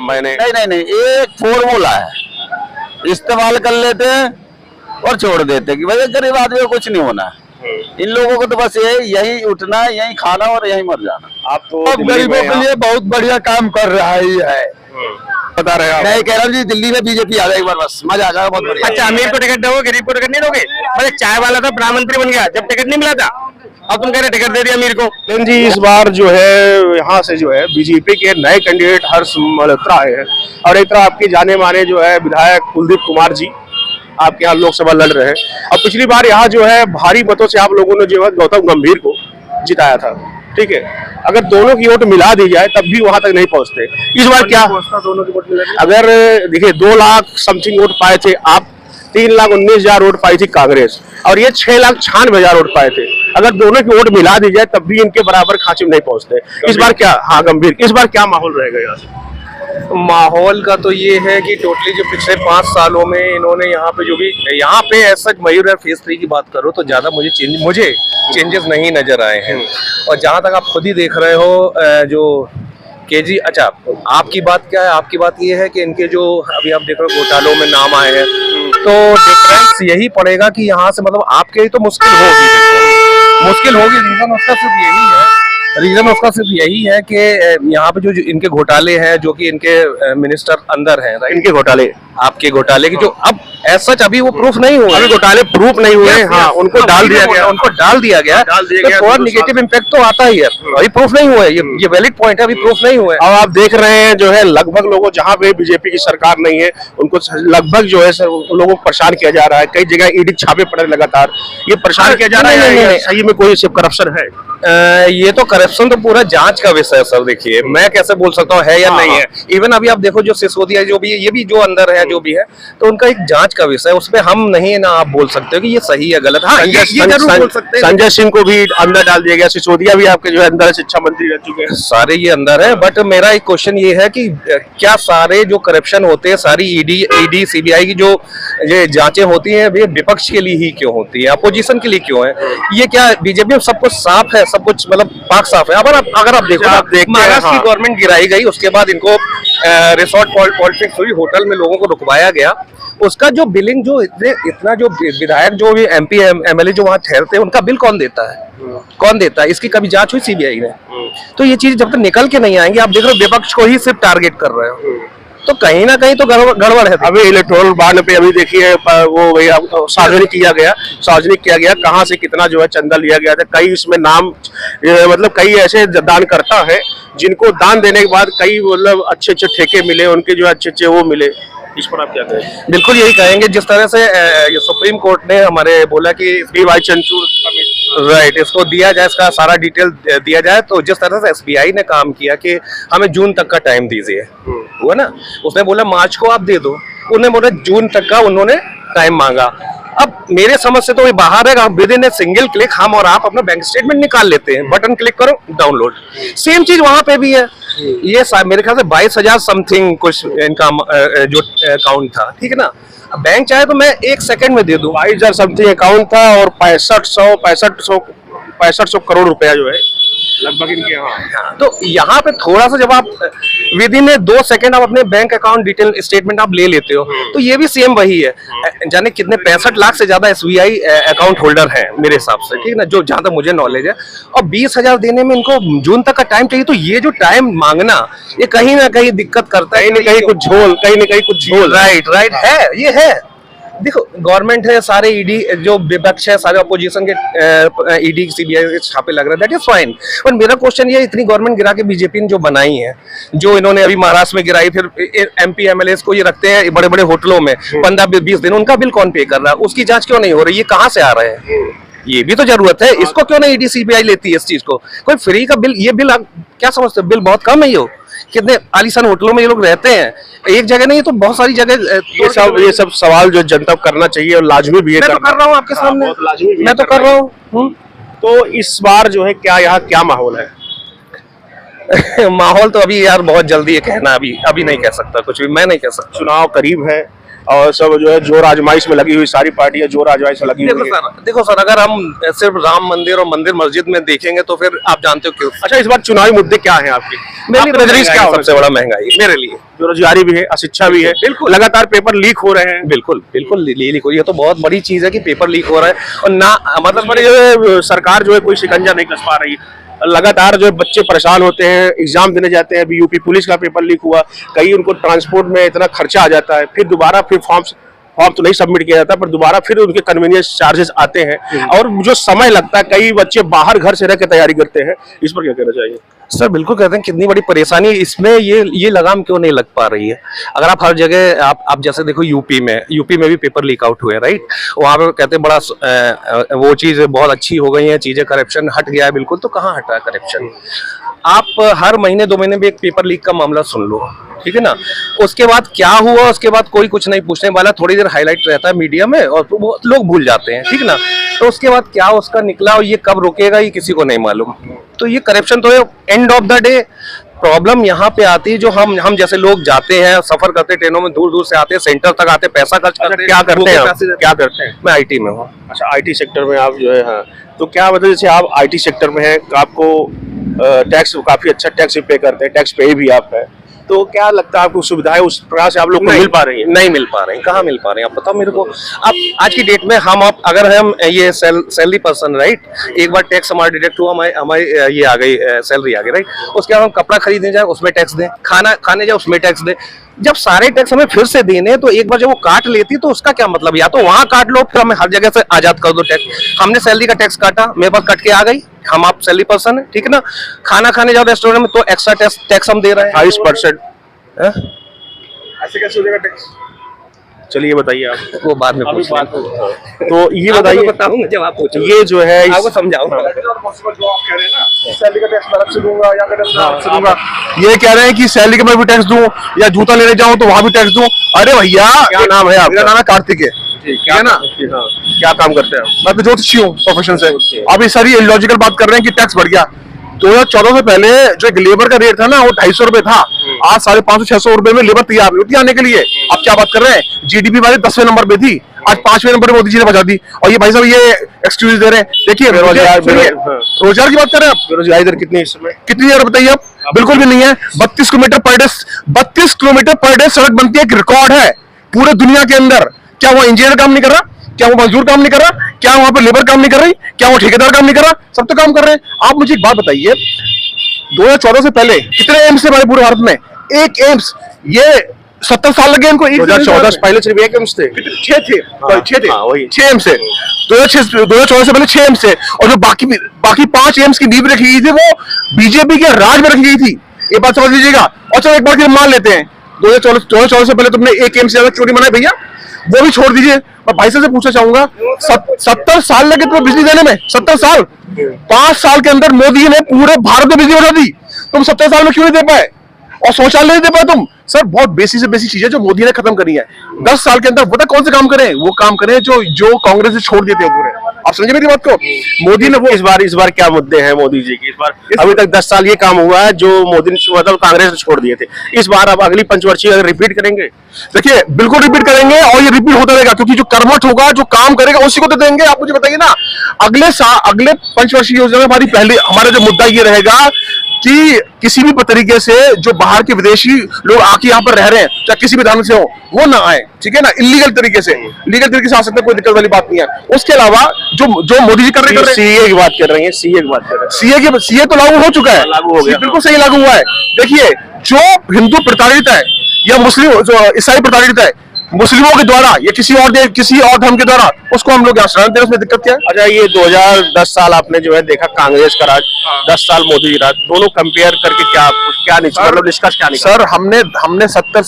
मैंने नहीं, एक फॉर्मूला है, इस्तेमाल कर लेते हैं और छोड़ देते हैं कि भाई गरीब आदमी को कुछ नहीं होना। इन लोगों को तो बस यही उठना, यही खाना और यही मर जाना। आप तो गरीबों के लिए बहुत बढ़िया काम कर रहा है। बता रहे हैं मैं कह रहा हूँ जी, दिल्ली में बीजेपी आ जाए एक बार, बस मजा आ जाएगा, बहुत बढ़िया। अच्छा, अमीर को टिकट दोगे, गरीब को टिकट नहीं दोगे? मतलब चाय वाला था, प्रधानमंत्री बन गया, जब टिकट नहीं मिला था, अब तुम कह रहे टिकट दे दिया अमीर को। लेकिन जी इस बार जो है यहाँ से जो है बीजेपी के नए कैंडिडेट हर्ष मल्होत्रा आए हैं और एक तरह आपके जाने माने जो है विधायक कुलदीप कुमार जी आपके यहाँ लोकसभा लड़ रहे हैं। और पिछली बार यहाँ जो है भारी मतों से आप लोगों ने जो है गौतम गंभीर को जिताया था, ठीक है। अगर दोनों की वोट मिला दी जाए तब भी वहां तक नहीं पहुंचते। इस बार क्या दोनों की वोट मिला? अगर देखिए 2 लाख समथिंग वोट पाए थे आप, 3,19,000 वोट पाई थी कांग्रेस और ये 6,96,000 वोट पाए थे। अगर दोनों की वोट मिला दी जाए तब भी इनके बराबर खांचे में नहीं पहुंचते। इस बार क्या, हाँ गंभीर, इस बार क्या माहौल रहेगा यहाँ से? माहौल का तो ये है कि टोटली जो पिछले 5 सालों में इन्होंने यहाँ पे जो भी यहाँ पे ऐसा मयूर फेज 3 की बात करो तो ज्यादा मुझे चेंजेस नहीं नजर आए हैं। और जहाँ तक आप खुद ही देख रहे हो जो केजी, अच्छा आपकी बात क्या है? आपकी बात ये है कि इनके जो अभी आप देख रहे हो घोटालों में नाम आए हैं, तो डिफरेंस यही पड़ेगा कि यहाँ से मतलब आपके लिए तो मुश्किल होगी, मुश्किल होगी। रीजन उसका सिर्फ यही है कि यहाँ पे जो इनके घोटाले हैं, जो कि इनके मिनिस्टर अंदर हैं, इनके घोटाले, आपके घोटाले की जो अब ऐसा अभी वो प्रूफ नहीं हुआ, अभी घोटाले प्रूफ नहीं हुए, हाँ उनको डाल दिया गया, तो निगेटिव इम्पैक्ट तो आता ही है। अभी प्रूफ नहीं हुआ है, ये वैलिड पॉइंट है, अभी प्रूफ नहीं हुआ है। और आप देख रहे हैं जो है लगभग लोगों, जहाँ पे बीजेपी की सरकार नहीं है उनको लगभग जो है लोगों को परेशान किया जा रहा है। कई जगह ईडी छापे पड़ रहे लगातार, ये परेशान किया जा रहा है। सही में कोई सिर्फ करप्शन है? ये तो करप्शन तो पूरा जांच का विषय है सर। देखिए मैं कैसे बोल सकता हूँ है या नहीं है। इवन अभी आप देखो जो सिसोदिया जो भी है, ये भी जो अंदर है जो भी है, तो उनका एक जांच का विषय है, उसपे हम नहीं ना आप बोल सकते हो कि ये सही है गलत। हाँ, ये जरूर बोल सकते हैं। संजय सिंह को भी अंदर डाल दिया गया, सिसोदिया भी आपके जो है अंदर शिक्षा मंत्री रह चुके हैं, सारे ये अंदर है। बट मेरा एक क्वेश्चन ये है कि क्या सारे जो करप्शन होते हैं, सारी ईडी सीबीआई की जो ये जांचें होती हैं, वे विपक्ष के लिए ही क्यों होती है, अपोजिशन के लिए क्यों है? ये क्या बीजेपी में सब कुछ साफ है, सब कुछ मतलब पाक साफ है? अगर आप देखो, महाराष्ट्र की गवर्नमेंट गिराई गई, उसके बाद इनको रिसोर्ट पॉलिटिक्स हुई, होटल में लोगों को रुकवाया गया, उसका जो बिलिंग जो इतना जो विधायक जो भी एमपी एमएलए जो वहां ठहरते हैं, उनका बिल कौन देता है? कौन देता है? इसकी कभी जांच हुई सीबीआई ने? तो ये चीज जब तक निकल के नहीं आएंगे, आप देख रहे हो विपक्ष को ही सिर्फ टारगेट कर रहे हो, तो कहीं ना कहीं तो गड़बड़ है। अभी इलेक्टोरल बॉन्ड पे अभी देखिए वो सार्वजनिक किया गया कहाँ से कितना जो है चंदा लिया गया था। कई इसमें नाम मतलब कई ऐसे दान करता है जिनको दान देने के बाद कई मतलब अच्छे ठेके मिले, उनके जो अच्छे वो मिले। इस पर आप क्या कहेंगे? बिल्कुल यही कहेंगे, जिस तरह से सुप्रीम कोर्ट ने हमारे बोला कि DY चंद्रचूड़, राइट, इसको दिया जाए, इसका सारा डिटेल दिया जाए, तो जिस तरह से एसबीआई ने काम किया कि हमें जून तक का टाइम दीजिए, हुआ ना, उसने बोला मार्च को आप दे दो, उन्होंने बोला जून तक का उन्होंने टाइम मांगा। अब मेरे समझ से तो ये बाहर है, with in a single click हम और आप अपना बैंक स्टेटमेंट निकाल लेते हैं, बटन क्लिक करो डाउनलोड। सेम चीज वहां पे भी है। ये मेरे ख्याल से 22,000 समथिंग कुछ इनका जो अकाउंट था, ठीक है ना। बैंक चाहे तो मैं 1 सेकंड में दे दूं। 22,000 समथिंग अकाउंट था और 6500 करोड़ रुपया जो है लगभग इनके यहाँ। तो यहाँ पे थोड़ा सा जब आप विद इन 2 सेकंड आप अपने बैंक अकाउंट डिटेल स्टेटमेंट आप ले लेते हो, तो ये भी सेम वही है। जाने कितने 65 लाख से ज्यादा एसबीआई अकाउंट होल्डर हैं मेरे हिसाब से, ठीक है ना, जो जहां तक मुझे नॉलेज है। और 20,000 देने में इनको जून तक का टाइम चाहिए, तो ये जो टाइम मांगना ये कहीं ना कहीं दिक्कत करता है, कहीं ना कहीं कुछ झोल। राइट है, ये है। देखो गवर्नमेंट है, सारे ईडी जो विपक्ष है, सारे अपोजिशन के ईडी सीबीआई के छापे लग रहे हैं, दैट इज फाइन। पर मेरा क्वेश्चन ये, इतनी गवर्नमेंट गिरा के बीजेपी ने जो बनाई है, जो इन्होंने अभी महाराष्ट्र में गिराई, फिर एमपी एमएलए को ये रखते हैं बड़े बड़े होटलों में 15-20 दिन, उनका बिल कौन पे कर रहा है? उसकी जांच क्यों नहीं हो रही? ये कहाँ से आ रहे हैं? ये भी तो जरूरत है। इसको क्यों नहीं ईडी सीबीआई लेती है इस चीज को? कोई फ्री का बिल, ये बिल आप क्या समझते हो? बिल बहुत कम है। ये कितने आलीशान होटलों में ये लोग रहते हैं, एक जगह नहीं तो बहुत सारी जगह। ये सब सवाल जो जनता को करना चाहिए और लाजमी भी है। मैं तो कर रहा हूँ आपके सामने, मैं तो कर रहा हूँ। तो इस बार जो है क्या यहाँ क्या माहौल है? माहौल तो अभी यार बहुत जल्दी है कहना, अभी नहीं कह सकता कुछ भी, मैं नहीं कह सकता। चुनाव करीब है, और सब जो है जोर आजमाइश में लगी हुई, सारी पार्टियां जोर आजमाइश में लगी हुई है। देखो सर, अगर हम सिर्फ राम मंदिर और मंदिर मस्जिद में देखेंगे तो फिर आप जानते हो क्यों। अच्छा, इस बार चुनावी मुद्दे क्या हैं आपके? मेरी नजर क्या होगा? सबसे बड़ा महंगाई मेरे लिए, बेरोजगारी भी है, अशिक्षा भी है, बिल्कुल। लगातार पेपर लीक हो रहे हैं। बिल्कुल बिल्कुल लीक हो, ये तो बहुत बड़ी चीज है कि पेपर लीक हो रहा है और ना मतलब पर ये सरकार जो है कोई शिकंजा नहीं कस पा रही। लगातार जो है बच्चे परेशान होते हैं, एग्जाम देने जाते हैं। अभी यूपी पुलिस का पेपर लीक हुआ, कहीं उनको ट्रांसपोर्ट में इतना खर्चा आ जाता है, फिर दोबारा फिर फॉर्म तो नहीं सबमिट किया जाता, पर दोबारा फिर उनके कन्वीनियंस चार्जेस आते हैं और जो समय लगता है, कई बच्चे बाहर घर से रह के तैयारी करते हैं। इस पर क्या कहना चाहिए? सर बिल्कुल कहते हैं कितनी बड़ी परेशानी इसमें, ये लगाम क्यों नहीं लग पा रही है। अगर आप हर जगह आप जैसे देखो यूपी में भी पेपर लीक आउट हुए, राइट, वहां पे कहते हैं बड़ा वो चीज बहुत अच्छी हो गई है, चीजें करप्शन हट गया है बिल्कुल, तो कहाँ हटा है करप्शन। आप हर महीने 2 महीने में एक पेपर लीक का मामला सुन लो, ठीक है ना, उसके बाद क्या हुआ, उसके बाद कोई कुछ नहीं पूछने वाला, थोड़ी देर हाईलाइट रहता है मीडिया में और तो वो लोग भूल जाते हैं, ठीक ना। तो उसके बाद क्या उसका निकला और ये कब रुकेगा ये किसी को नहीं मालूम। तो ये करप्शन तो end of the day problem यहाँ पे आती है, जो हम जैसे लोग जाते हैं, सफर करते हैं ट्रेनों में, दूर दूर से आते हैं, सेंटर तक आते हैं, पैसा खर्च करते हैं। क्या करते हैं? क्या करते हैं? मैं IT में हूँ। अच्छा, IT सेक्टर में आप जो है, हाँ, तो क्या मतलब जैसे आप IT सेक्टर में हैं, आपको टैक्स काफी अच्छा टैक्स पे करते हैं, टैक्स पे भी आप है, तो क्या लगता है आपको सुविधाएं उस प्रकार से आप लोग को मिल पा रही है? नहीं मिल पा रही, कहाँ मिल पा रहे हैं आप बताओ मेरे को। अब आज की डेट में अगर हम ये सैलरी पर्सन, राइट, एक बार टैक्स हमारा डिडक्ट हुआ, हमारी ये आ गई सैलरी आ गई, राइट, उसके बाद हम कपड़ा खरीदने जाए उसमें टैक्स दें, खाना खाने जाए उसमें टैक्स दें। जब सारे टैक्स हमें फिर से देने, तो एक बार जब वो काट लेती तो उसका क्या मतलब, या तो वहां काट लो फिर हमें हर जगह से आजाद कर दो टैक्स। हमने सैलरी का टैक्स काटा, मेरे पास कट के आ गई, हम आप सैलरी पर्सन है, ठीक है ना, खाना खाने जाओ रेस्टोरेंट में तो एक्स्ट्रा टैक्स हम दे रहे हैं 22%। ऐसे कैसे हो जाएगा टैक्स? चलिए बताइए आप, वो बाद में पूछ बात तो ये बताइए, बताऊंगा जब आप पूछो, ये जो है आपको समझाऊंगा। ये कह रहे हैं कि सैलरी के मैं भी टैक्स दूं या जूता लेने जाऊं तो वहां भी टैक्स दूं। अरे भैया, क्या नाम है आपका? मेरा नाम है कार्तिक है, क्या है ना? हाँ, क्या काम करते हैं आप? मैं तो ज्योतिषी हूँ प्रोफेशन से। अब ये सारी इलॉजिकल बात कर रहे हैं कि टैक्स बढ़ गया। 2014 से पहले जो एक लेबर का रेट था ना वो 250 रुपए था, आज 550-600 रुपए में लेबर तैयार नहीं होती आने के लिए। अब क्या बात कर रहे हैं, GDP वाले 10वें नंबर पे थी, आज 5वें नंबर पे मोदी जी ने बचा दी। और ये भाई साहब ये एक्सक्यूज दे रहे हैं। देखिए रोजगार की बात कर रहे हैं आप, बेरोजगारी दर कितनी है इस समय? कितनी है बताइए आप? बिल्कुल भी नहीं है। 32 किलोमीटर पर डे सड़क बनती है, एक रिकॉर्ड है पूरे दुनिया के अंदर। क्या वो इंजीनियर काम नहीं कर रहा? क्या वो मजदूर काम नहीं कर रहा? क्या वहां पर लेबर काम नहीं कर रही? क्या वो ठेकेदार काम नहीं कर रहा? सब तो काम कर रहे हैं। आप मुझे एक बात बताइए, 2014 से पहले कितने एम्स थे हमारे पूरे भारत में? एक एम्स। ये 70 साल लगे इनको। 2014 से पहले सिर्फ एक एम्स थे, 6 थे, हाँ, 6 थे, हाँ, वही 6 एम्स थे। 2014 से पहले 6 एम्स थे और जो बाकी 5 एम्स की नींव रखी गई थी वो बीजेपी के राज में रखी गई थी। ये बात समझ लीजिएगा। और चलो एक बार फिर मान लेते हैं 2014 से पहले तुमने एक एम्स से ज्यादा क्यों नहीं बनाया भैया, वो भी छोड़ दीजिए। मैं भाई साहब से पूछना चाहूंगा, 70 साल लगे तुम्हें बिजली देने में? 70 साल। 5 साल के अंदर मोदी ने पूरे भारत में बिजली बढ़ा दी, तुम 70 साल में क्यों नहीं दे पाए? और शौचालय नहीं दे पाए तुम? सर बहुत बेसिक से बेसिक चीजें जो मोदी ने खत्म करी है 10 साल के अंदर। पता कौन से काम करें? वो काम करें जो कांग्रेस ने छोड़ दिए थे पूरे। आप समझे मेरी बात को? मोदी ने वो इस बार क्या मुद्दे हैं मोदी जी की? इस बार अभी तक 10 साल ये काम हुआ है जो मोदी ने मतलब कांग्रेस ने छोड़ दिए थे। इस बार अब अगली पंचवर्षीय अगर रिपीट करेंगे? देखिए बिल्कुल रिपीट करेंगे और ये रिपीट होता रहेगा, क्योंकि जो कर्मठ होगा, जो काम करेगा, उसी को तो देंगे। आप मुझे बताइए ना, अगले पंचवर्षीय योजना में हमारा जो मुद्दा ये रहेगा कि किसी भी तरीके से जो बाहर के विदेशी लोग आके यहाँ पर रह रहे हैं, चाहे किसी भी धर्म से हो, वो ना आए, ठीक है ना। लीगल तरीके से आ सकते हैं, कोई दिक्कत वाली बात नहीं है। उसके अलावा जो मोदी जी कर रहे हैं, सीए की बात कर रही है, सीए की बात कर रहे हैं। सीए तो लागू हो चुका है, लागू हो गया, बिल्कुल सही लागू हुआ है। देखिए जो हिंदू प्रताड़ित है या मुस्लिम जो ईसाई प्रताड़ित है मुस्लिमों के द्वारा या किसी और धर्म के द्वारा, उसको हम लोग यहाँ शरण देने में दिक्कत क्या है? अच्छा, ये 2010 साल आपने जो है देखा कांग्रेस का राज, 10 साल मोदी जी राज, दोनों कंपेयर करके क्या निष्कर्ष क्या निकला? सर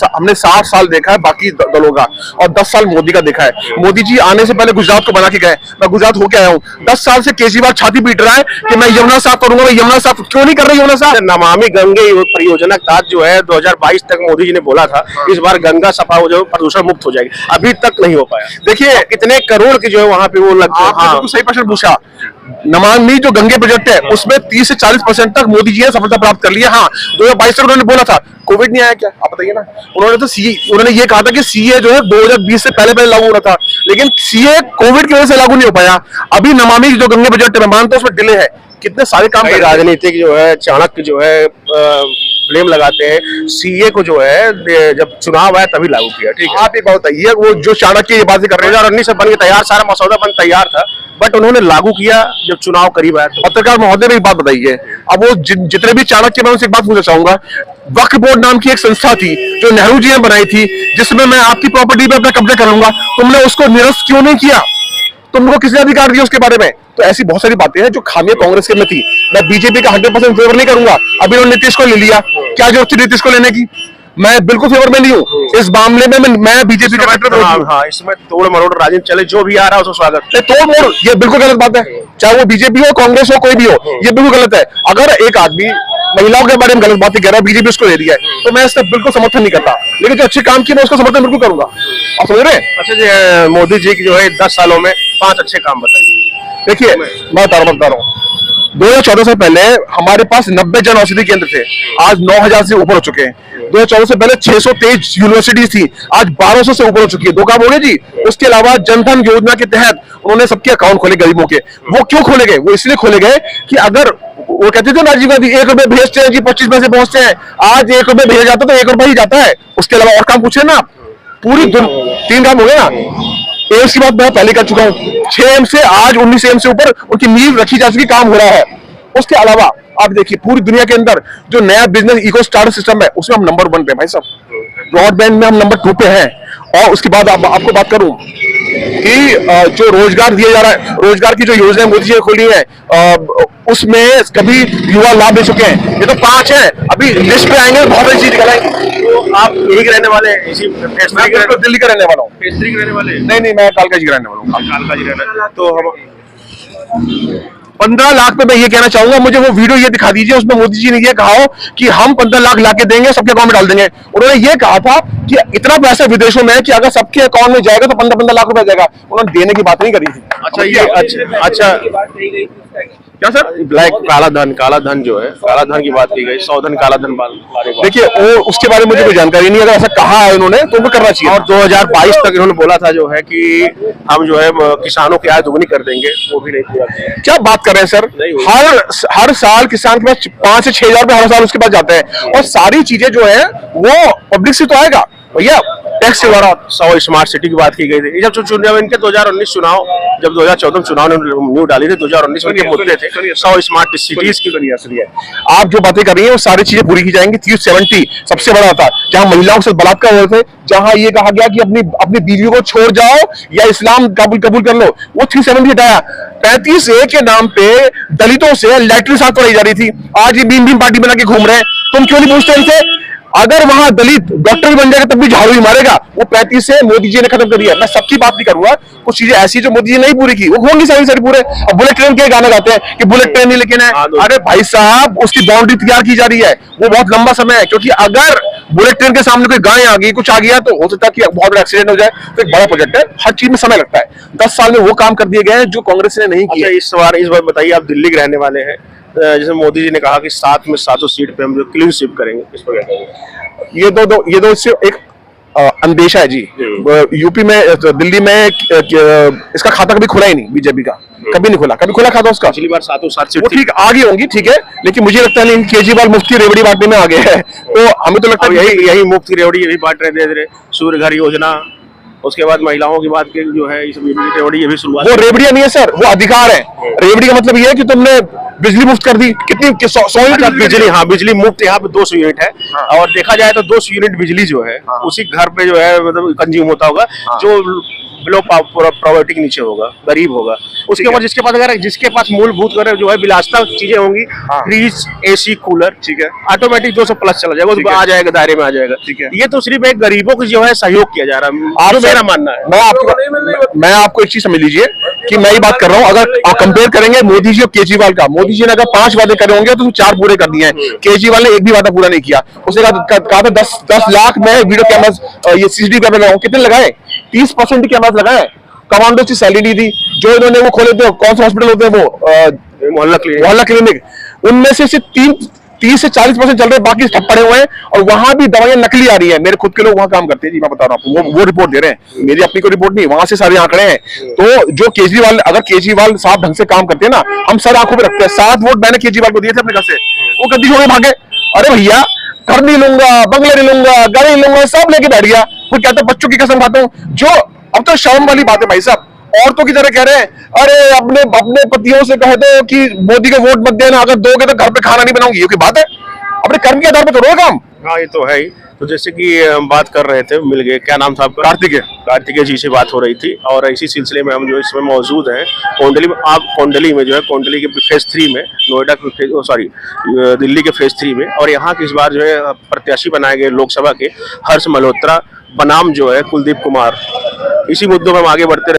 हमने 60 साल देखा है बाकी दलों का और 10 साल मोदी का देखा है। मोदी जी आने से पहले गुजरात को बना के गए, मैं गुजरात होके आया हूँ। 10 साल से केजरीवाल छाती पीट रहा है कि मैं यमुना साफ करूंगा, मैं यमुना साफ क्यों नहीं कर रहा यमुना साफ? नमामि गंगे परियोजना का जो है 2022 तक मोदी जी ने बोला था, इस बार गंगा सफा हो जाए, प्रदूषण मुक्त हो जाएगी, अभी तक नहीं हो पाया। देखिए कितने करोड़ की जो है वहां पे वो लगता है। आपने बिल्कुल सही प्रश्न पूछा। नमामि जो गंगे प्रोजेक्ट है उसमें 30 से 40% तक मोदी जी ने सफलता प्राप्त कर लिया। हाँ 2022 तक उन्होंने बोला था, कोविड नहीं आया क्या, आप बताइए ना। उन्होंने ये कहा था कि सीए जो है 2020 से पहले लागू हो रहा था, लेकिन सीए कोविड की वजह से लागू नहीं हो पाया। अभी नमामि जो गंगे प्रोजेक्ट है, मैं मानता हूं उसमें डिले है, कितने सारे काम राजनीतिक जो है चाणक्य जो है ब्लेम लगाते हैं सीए को, जो है जब चुनाव आया तभी लागू किया। ठीक है, आप एक बात बताइए, वो जो चाणक्य ये बातें कर रहे हैं 2019 से बन के तैयार, सारा मसौदा बन तैयार था, बट उन्होंने लागू किया जब चुनाव करीब आया। पत्रकार महोदय ने एक बात बताई है। अब वो जितने भी चाणक्य, मैं उनसे एक बात पूछना चाहूंगा, वक्फ बोर्ड नाम की एक संस्था थी जो नेहरू जी ने बनाई थी, जिसमें मैं आपकी प्रॉपर्टी पे अपना कब्जा कर लूंगा, तुमने उसको निरस्त क्यों नहीं किया? तुमको किसने अधिकार दिया उसके बारे में? तो ऐसी बहुत सारी बातें हैं जो खामियां कांग्रेस के में थी। मैं बीजेपी का 100% फेवर नहीं करूंगा। अभी उन्होंने नीतीश को ले लिया, क्या जरूरत थी नीतीश को लेने की? मैं बिल्कुल फेवर में नहीं हूँ इस मामले में, मैं बीजेपी का हाँ, इसमें तोड़ मरोड़ राजनीति चले, जो भी आ रहा है उसको स्वागत। तोड़ मोड़ ये बिल्कुल गलत बात है, चाहे वो बीजेपी हो, कांग्रेस हो, कोई भी हो, ये बिल्कुल गलत है। अगर एक आदमी महिलाओं के बारे में गलत बातें कह रहा है, बीजेपी उसको दे दिया है, तो मैं इसका बिल्कुल समर्थन नहीं करता, लेकिन जो अच्छे काम किए मैं उसका समर्थन बिल्कुल करूंगा। आप समझ रहे हैं? अच्छा जी, मोदी जी की जो है 10 सालों में 5 अच्छे काम बताइए। देखिए मैं बता रहा हूँ, 2014 से पहले हमारे पास 90 जन औषधि केंद्र थे, आज 9000 से ऊपर हो चुके हैं। 2014 से पहले 623 यूनिवर्सिटीज थी, आज 1200 से ऊपर हो चुकी है। 2 काम हो गए जी। उसके अलावा जनधन योजना के तहत उन्होंने सबके अकाउंट खोले गरीबों के। वो क्यों खोले गए? वो इसलिए खोले गए कि अगर वो कहते थे राजीव गांधी 1 रुपए भेजते हैं जी 25 पैसे पहुंचते हैं, आज 1 रुपए भेजा जाता तो 1 रुपए ही जाता है। उसके अलावा और काम पूछे ना आप, पूरी 3 काम हो गए ना। एम्स की बात मैं पहले कर चुका हूँ, 6 एम्स से आज 19 एम्स से ऊपर उनकी नींव रखी जा चुकी, काम हो रहा है। उसके अलावा आप देखिए पूरी दुनिया के अंदर जो नया बिजनेस इको स्टार्ट सिस्टम है उसमें हम नंबर 1 पे भाई साहब, ब्रॉडबैंड में हम नंबर 2 पे हैं। और उसके बाद आपको बात करूं कि जो रोजगार दिया जा रहा है, रोजगार की जो योजना मोदी जी ने खोली है, उसमें कभी युवा लाभ ले चुके हैं। ये तो 5 है, अभी लिस्ट पे आएंगे बहुत बड़ी चीज निकलेंगे। तो आप यही के रहने वाले हैं? दिल्ली का रहने वाला हूँ। केसरी के रहने वाले? नहीं, मैं कालका जी का रहने वाला हूँ। कालका जी रहना। तो हम 15 लाख पे मैं ये कहना चाहूंगा, मुझे वो वीडियो ये दिखा दीजिए, उसमें मोदी जी ने ये कहा हो कि हम 15 लाख लाके देंगे, सबके अकाउंट में डाल देंगे। उन्होंने ये कहा था कि इतना पैसा विदेशों में है कि अगर सबके अकाउंट में जाएगा तो 15-15 लाख रुपए जाएगा। उन्होंने देने की बात नहीं करी थी। अच्छा, ये अच्छा क्या सर, ब्लैक काला धन जो है, काला धन की बात की गई, 100 धन काला धन। देखिए वो उसके बारे में मुझे कोई जानकारी नहीं, अगर ऐसा कहा है उन्होंने तो उनको करना चाहिए। और 2022 तक इन्होंने बोला था जो है कि हम जो है किसानों की आय दोगुनी कर देंगे, वो भी नहीं पूरा किया। क्या बात कर रहे हैं सर? हर साल किसान के पास 5 से 6 हजार रुपए हर साल उसके पास जाते हैं, और सारी चीजें जो है वो पब्लिक से तो आएगा भैया, टैक्स के द्वारा। 100 स्मार्ट सिटी की बात की गई थी जब चुनाव, इनके 2019 चुनाव, जब 2014 चुनाव ने न्यू डाली थी, 2019 में के मुद्दे थे 100 स्मार्ट सिटीज की। आप जो बातें कर रही हैं वो सारी चीजें पूरी की जाएंगी। 370 सबसे बड़ा था, जहां महिलाओं से बलात्कार हो रहे थे, जहां ये कहा गया कि अपनी बीवियों को छोड़ जाओ या इस्लाम कबूल कर लो, वो 370 हटाया। 35A के नाम पे दलितों से लैटरिन साफ कराई जा रही थी, आज ये भीम पार्टी बना के घूम रहे हैं। तुम क्यों नहीं पूछते इनसे? अगर वहां दलित डॉक्टर भी बन जाएगा तब भी झाड़ू ही मारेगा। वो 35 से मोदी जी ने खत्म कर दिया। मैं सबकी बात नहीं करूंगा, कुछ चीजें ऐसी जो मोदी जी नहीं पूरी की वो होंगी सारी पूरे। अब बुलेट ट्रेन के गाने गाते हैं कि बुलेट ट्रेन नहीं लेकिन है, अरे भाई साहब उसकी बाउंड्री तैयार की जा रही है, वो बहुत लंबा समय है, क्योंकि अगर बुलेट ट्रेन के सामने कोई गाय आ गई, कुछ आ गया तो हो सकता है कि बहुत बड़ा एक्सीडेंट हो जाए। तो एक बड़ा प्रोजेक्ट है, हर चीज में समय लगता है। 10 साल में वो काम कर दिए गए हैं जो कांग्रेस ने नहीं किया। इस बार बताइए, आप दिल्ली के रहने वाले हैं, जैसे मोदी जी ने कहा कि 7 में 7 सीट पे हम जो क्लीन स्वीप करेंगे, इस पर क्या कहेंगे? ये दो इससे एक अंदेशा है जी। यूपी में, दिल्ली में इसका खाता कभी खुला ही नहीं, बीजेपी का कभी नहीं खुला, कभी खुला खाता उसका। पिछली बार 7 सीट ठीक आगे होंगी, ठीक है, लेकिन मुझे लगता है केजरीवाल मुफ्ती रेवड़ी बांटने में आ गए हैं, तो हमें तो लगता है यही मुफ्ती रेवड़ी यही बांट रहे धीरे-धीरे। सूर्य घर योजना, उसके बाद महिलाओं की बात की जो है, ये रेवड़ी, ये भी शुरुआत। वो रेवड़ियां नहीं है सर, वो अधिकार है। रेवड़ी का मतलब ये है कि तुमने बिजली मुफ्त कर दी, कितनी 100 यूनिट बिजली। हाँ, बिजली मुफ्त यहाँ पे 200 यूनिट है। और देखा जाए तो 200 यूनिट बिजली जो है उसी घर पे जो है मतलब कंज्यूम होता होगा, जो बिलो पॉवर्टी के नीचे होगा, गरीब होगा। उसके बाद जिसके पास मूलभूत जो है विलासिता चीजें होंगी, फ्रिज, AC, कूलर, ठीक है, ऑटोमेटिक 200 प्लस चला जाएगा, उसको आ जाएगा, दायरे में आ जाएगा। ठीक है, ये तो सिर्फ एक गरीबों की जो है सहयोग किया जा रहा है, मेरा मानना है। मैं आपको एक चीज समझ लीजिए कि मैं ही बात कर रहा हूँ, अगर कंपेयर करेंगे मोदी जी और केजरीवाल का, मोदी जी ने अगर 5 वादे करे होंगे तो 4 पूरे कर दिए हैं, केजरीवाल ने एक भी वादा पूरा नहीं किया। उसने कहा था 10 लाख में वीडियो कैमरास, ये CCTV कैमरा लगाऊं, कितने लगाए? 30% कैमरास लगाए। कमांडो की सैलरी दी थी, जो इन्होंने वो खोले थे, कौन से हॉस्पिटल होते हैं वो, मोहल्ला क्लिनिक, उनमें से सिर्फ 30 से 40% चल रहे, बाकी ठप पड़े हुए हैं, और वहां भी दवाइयां नकली आ रही है। मेरे खुद के लोग वहां काम करते हैं जी, मैं बता रहा हूँ आपको, वो रिपोर्ट दे रहे हैं, मेरी अपनी कोई रिपोर्ट नहीं, वहां से सारे आंकड़े हैं। तो जो केजरीवाल, अगर केजरीवाल साहब ढंग से काम करते हैं ना, हम सर आंखों पे रखते हैं। 7 वोट मैंने केजरीवाल को दिए थे अपने घर से, वो गद्दी छोड़ के भागे। अरे भैया, घर नहीं लूंगा, बंगले नहीं लूंगा, गाड़ी नहीं लूंगा, सब लेके बैठ गया। वो कहता बच्चों की कसम खाता हूँ, जो अब तो शर्म वाली बात है भाई साहब, औरतों की तरह कह रहे हैं, अरे अपने पतियों से कह दो कि मोदी को वोट मत देना, अगर दोगे तो घर पे खाना नहीं बनाऊंगी। ये कोई बात है? अपने कर्म के आधार पर करो काम। हाँ, ये तो है ही। तो जैसे कि हम बात कर रहे थे, मिल गए, क्या नाम था आपका? कार्तिकेय जी से बात हो रही थी, और इसी सिलसिले में हम जो इसमें मौजूद हैं कोंडली में। आप कोंडली में जो है, कोंडली के फेज 3 में, नोएडा के दिल्ली के फेज 3 में, और यहाँ की इस बार जो है प्रत्याशी बनाए गए लोकसभा के हर्ष मल्होत्रा बनाम जो है कुलदीप कुमार। इसी मुद्दों में हम आगे बढ़ते